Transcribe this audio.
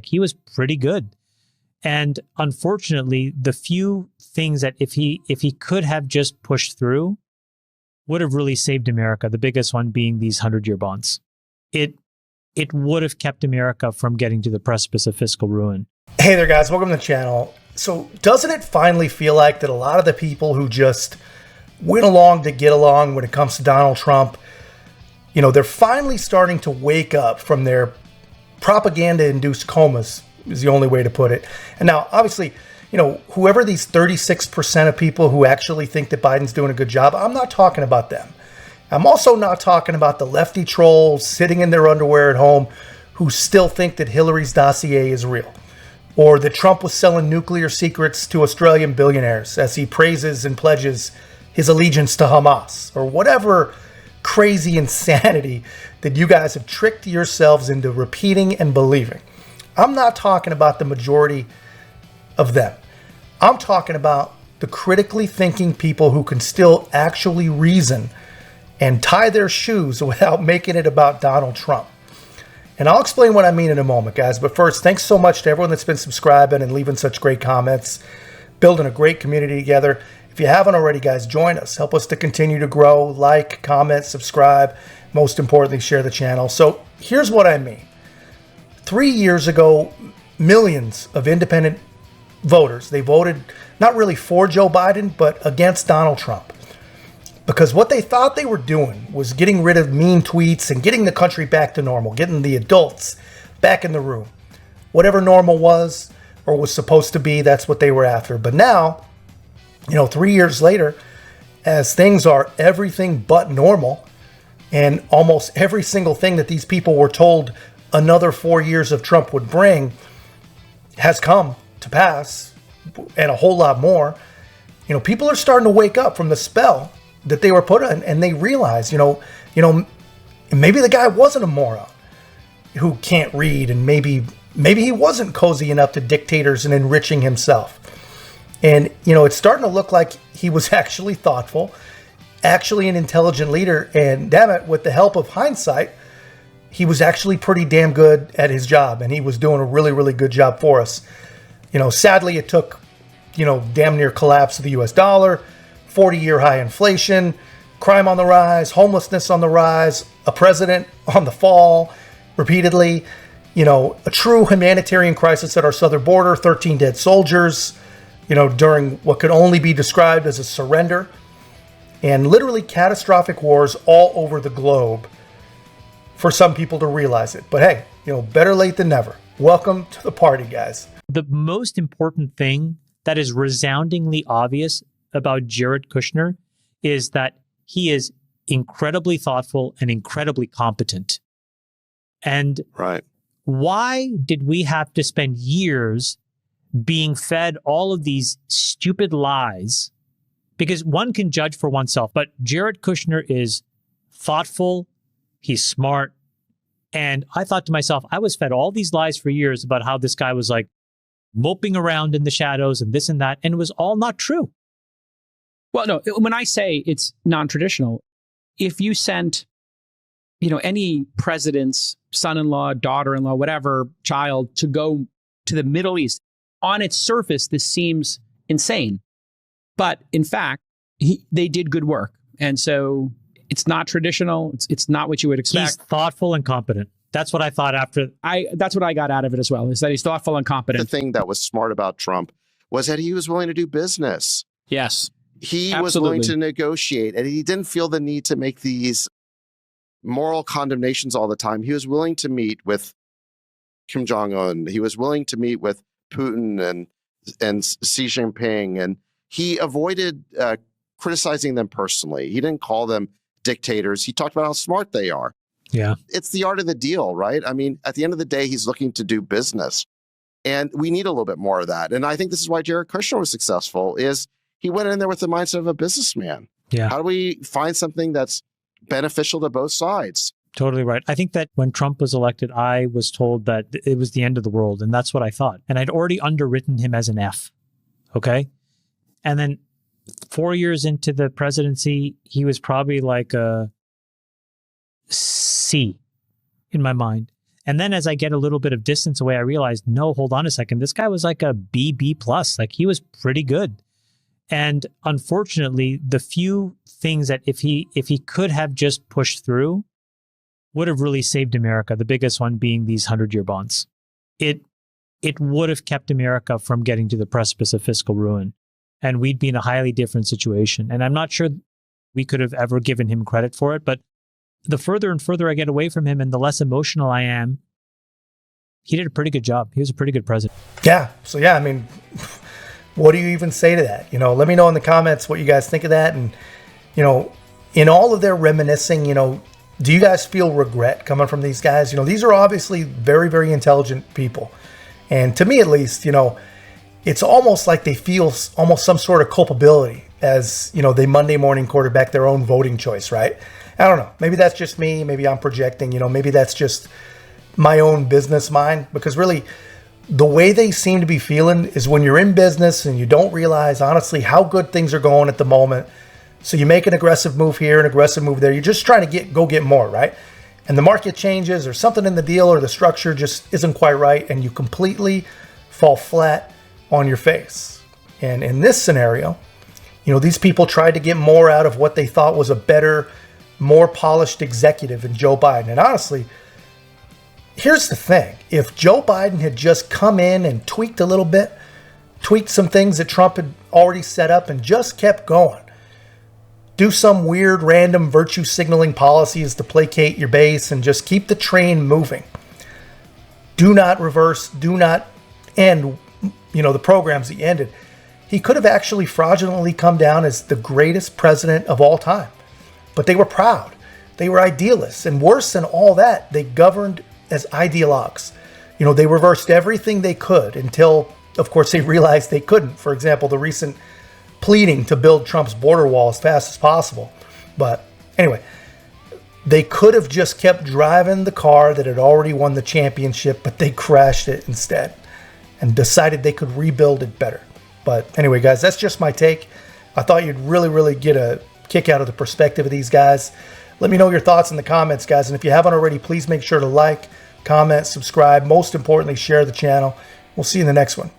Like, he was pretty good. And unfortunately, the few things that if he could have just pushed through would have really saved America, the biggest one being these 100-year bonds. It would have kept America from getting to the precipice of fiscal ruin. Hey there, guys. Welcome to the channel. So doesn't it finally feel like that a lot of the people who just went along to get along when it comes to Donald Trump, you know, they're finally starting to wake up from their propaganda-induced comas, is the only way to put it. And now, obviously, you know, whoever these 36% of people who actually think that Biden's doing a good job, I'm not talking about them. I'm also not talking about the lefty trolls sitting in their underwear at home who still think that Hillary's dossier is real, or that Trump was selling nuclear secrets to Australian billionaires as he praises and pledges his allegiance to Hamas, or whatever crazy insanity that you guys have tricked yourselves into repeating and believing. I'm not talking about the majority of them. I'm talking about the critically thinking people who can still actually reason and tie their shoes without making it about Donald Trump. And I'll explain what I mean in a moment, guys. But first, thanks so much to everyone that's been subscribing and leaving such great comments, building a great community together. If you haven't already, guys, join us. Help us to continue to grow. Like, comment, subscribe. Most importantly, share the channel. So here's what I mean. 3 years ago, millions of independent voters, they voted not really for Joe Biden, but against Donald Trump. Because what they thought they were doing was getting rid of mean tweets and getting the country back to normal, getting the adults back in the room. Whatever normal was or was supposed to be, that's what they were after. But now, you know, 3 years later, as things are everything but normal, and almost every single thing that these people were told another 4 years of Trump would bring has come to pass, and a whole lot more, you know, people are starting to wake up from the spell that they were put in, and they realize, you know, maybe the guy wasn't a moron who can't read, and maybe he wasn't cozy enough to dictators and enriching himself. And, you know, it's starting to look like he was actually thoughtful, actually an intelligent leader, and damn it, with the help of hindsight, he was actually pretty damn good at his job, and he was doing a really, really good job for us. You know, sadly, it took, you know, damn near collapse of the US dollar, 40-year high inflation, crime on the rise, homelessness on the rise, a president on the fall repeatedly, you know, a true humanitarian crisis at our southern border, 13 dead soldiers, you know, during what could only be described as a surrender, and literally catastrophic wars all over the globe for some people to realize it. But hey, you know, better late than never. Welcome to the party, guys. The most important thing that is resoundingly obvious about Jared Kushner is that he is incredibly thoughtful and incredibly competent. And right. Why did we have to spend years being fed all of these stupid lies? Because one can judge for oneself, but Jared Kushner is thoughtful, he's smart, and I thought to myself, I was fed all these lies for years about how this guy was like moping around in the shadows and this and that, and it was all not true. Well, no, when I say it's non-traditional, if you sent, you know, any president's son-in-law, daughter-in-law, whatever, child to go to the Middle East, on its surface, this seems insane. But in fact, they did good work. And so it's not traditional. It's not what you would expect. He's thoughtful and competent. That's what I thought after. That's what I got out of it as well, is that he's thoughtful and competent. The thing that was smart about Trump was that he was willing to do business. Yes. He absolutely. was willing to negotiate, and he didn't feel the need to make these moral condemnations all the time. He was willing to meet with Kim Jong-un. He was willing to meet with Putin and Xi Jinping, and he avoided criticizing them personally. He didn't call them dictators. He talked about how smart they are. Yeah. It's the art of the deal, right? I mean, at the end of the day, he's looking to do business. And we need a little bit more of that. And I think this is why Jared Kushner was successful, is he went in there with the mindset of a businessman. Yeah. How do we find something that's beneficial to both sides? Totally right. I think that when Trump was elected, I was told that it was the end of the world. And that's what I thought. And I'd already underwritten him as an F. Okay. And then 4 years into the presidency, he was probably like a C in my mind. And then as I get a little bit of distance away, I realized, no, hold on a second. This guy was like a B plus. Like, he was pretty good. And unfortunately, the few things that if he could have just pushed through would have really saved America. The biggest one being these 100-year bonds. It would have kept America from getting to the precipice of fiscal ruin. And we'd be in a highly different situation. And I'm not sure we could have ever given him credit for it, but the further and further I get away from him and the less emotional I am, he did a pretty good job. He was a pretty good president. Yeah. So, yeah, I mean, what do you even say to that? You know, let me know in the comments what you guys think of that. And, you know, in all of their reminiscing, you know, do you guys feel regret coming from these guys? You know, these are obviously very, very intelligent people. And to me, at least, you know, it's almost like they feel almost some sort of culpability as, you know, they Monday morning quarterback their own voting choice, right? I don't know. Maybe that's just me. Maybe I'm projecting, you know, maybe that's just my own business mind, because really the way they seem to be feeling is when you're in business and you don't realize honestly how good things are going at the moment. So you make an aggressive move here, an aggressive move there. You're just trying to go get more, right? And the market changes or something in the deal or the structure just isn't quite right. And you completely fall flat on your face. And in this scenario, you know, these people tried to get more out of what they thought was a better, more polished executive in Joe Biden. And honestly, here's the thing. If Joe Biden had just come in and tweaked a little bit, tweaked some things that Trump had already set up and just kept going, do some weird random virtue signaling policies to placate your base and just keep the train moving. Do not reverse, do not end, you know, the programs he ended. He could have actually fraudulently come down as the greatest president of all time. But they were proud. They were idealists. And worse than all that, they governed as ideologues. You know, they reversed everything they could until, of course, they realized they couldn't. For example, the recent pleading to build Trump's border wall as fast as possible. But anyway, they could have just kept driving the car that had already won the championship, but they crashed it instead and decided they could rebuild it better. But anyway, guys, that's just my take. I thought you'd really, really get a kick out of the perspective of these guys. Let me know your thoughts in the comments, guys. And if you haven't already, please make sure to like, comment, subscribe. Most importantly, share the channel. We'll see you in the next one.